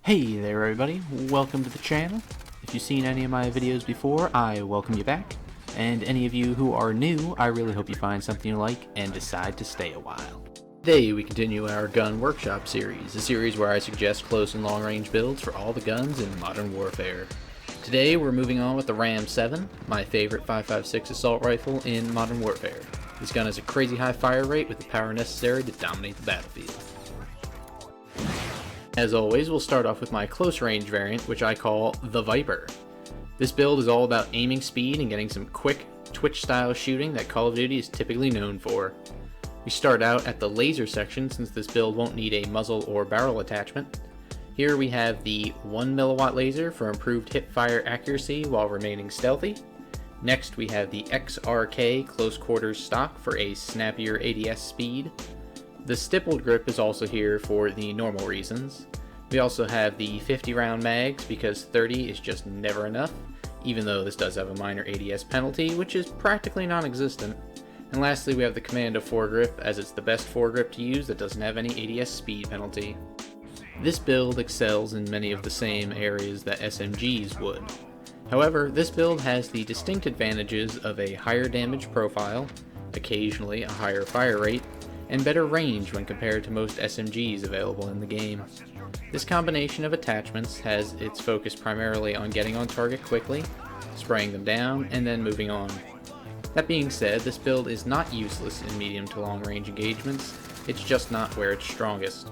Hey there everybody, welcome to the channel. If you've seen any of my videos before, I welcome you back. And any of you who are new, I really hope you find something you like and decide to stay a while. Today we continue our gun workshop series, a series where I suggest close and long range builds for all the guns in Modern Warfare. Today we're moving on with the RAM-7, my favorite 5.56 assault rifle in Modern Warfare. This gun has a crazy high fire rate with the power necessary to dominate the battlefield. As always, we'll start off with my close range variant, which I call the Viper. This build is all about aiming speed and getting some quick twitch style shooting that Call of Duty is typically known for. We start out at the laser section since this build won't need a muzzle or barrel attachment. Here we have the 1mW laser for improved hip fire accuracy while remaining stealthy. Next we have the XRK close quarters stock for a snappier ADS speed. The stippled grip is also here for the normal reasons. We also have the 50 round mags because 30 is just never enough, even though this does have a minor ADS penalty, which is practically non-existent. And lastly, we have the Commando foregrip, as it's the best foregrip to use that doesn't have any ADS speed penalty. This build excels in many of the same areas that SMGs would. However, this build has the distinct advantages of a higher damage profile, occasionally a higher fire rate, and better range when compared to most SMGs available in the game. This combination of attachments has its focus primarily on getting on target quickly, spraying them down, and then moving on. That being said, this build is not useless in medium to long range engagements, it's just not where it's strongest.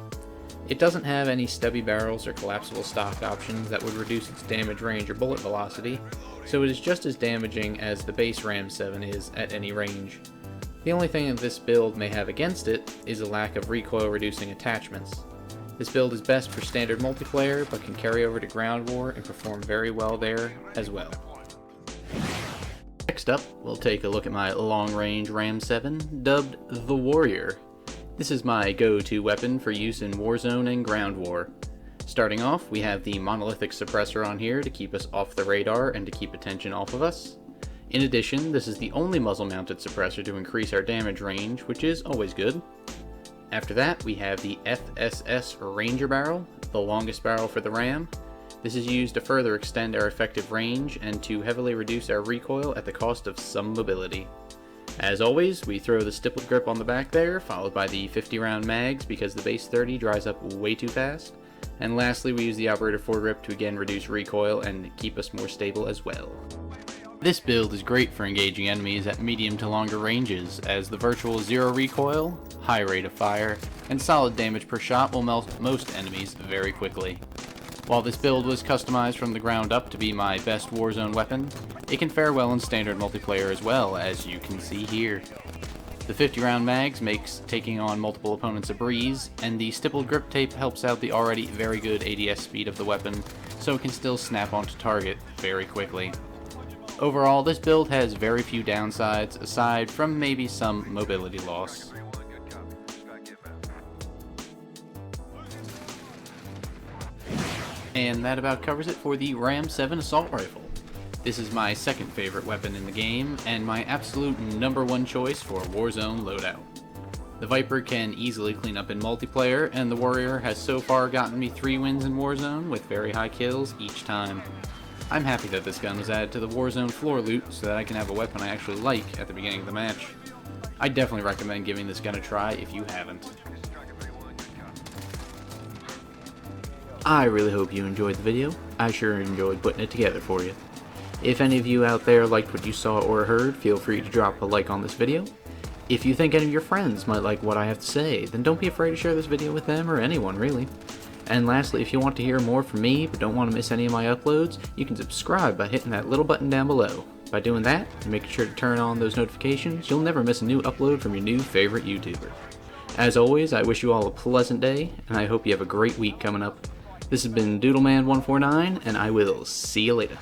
It doesn't have any stubby barrels or collapsible stock options that would reduce its damage range or bullet velocity, so it is just as damaging as the base RAM-7 is at any range. The only thing that this build may have against it is a lack of recoil reducing attachments. This build is best for standard multiplayer, but can carry over to ground war and perform very well there as well. Next up, we'll take a look at my long-range RAM-7, dubbed the Warrior. This is my go-to weapon for use in Warzone and ground war. Starting off, we have the monolithic suppressor on here to keep us off the radar and to keep attention off of us. In addition, this is the only muzzle-mounted suppressor to increase our damage range, which is always good. After that, we have the FSS Ranger Barrel, the longest barrel for the RAM. This is used to further extend our effective range and to heavily reduce our recoil at the cost of some mobility. As always, we throw the stippled grip on the back there, followed by the 50 round mags because the base 30 dries up way too fast. And lastly, we use the operator foregrip to again reduce recoil and keep us more stable as well. This build is great for engaging enemies at medium to longer ranges, as the virtual zero recoil, high rate of fire, and solid damage per shot will melt most enemies very quickly. While this build was customized from the ground up to be my best Warzone weapon, it can fare well in standard multiplayer as well, as you can see here. The 50 round mags makes taking on multiple opponents a breeze, and the stippled grip tape helps out the already very good ADS speed of the weapon, so it can still snap onto target very quickly. Overall, this build has very few downsides, aside from maybe some mobility loss. And that about covers it for the RAM-7 assault rifle. This is my second favorite weapon in the game, and my absolute #1 choice for Warzone loadout. The Viper can easily clean up in multiplayer, and the Warrior has so far gotten me 3 wins in Warzone with very high kills each time. I'm happy that this gun was added to the Warzone floor loot so that I can have a weapon I actually like at the beginning of the match. I definitely recommend giving this gun a try if you haven't. I really hope you enjoyed the video. I sure enjoyed putting it together for you. If any of you out there liked what you saw or heard, feel free to drop a like on this video. If you think any of your friends might like what I have to say, then don't be afraid to share this video with them or anyone really. And lastly, if you want to hear more from me but don't want to miss any of my uploads, you can subscribe by hitting that little button down below. By doing that, and making sure to turn on those notifications, you'll never miss a new upload from your new favorite YouTuber. As always, I wish you all a pleasant day, and I hope you have a great week coming up. This has been Doodleman149, and I will see you later.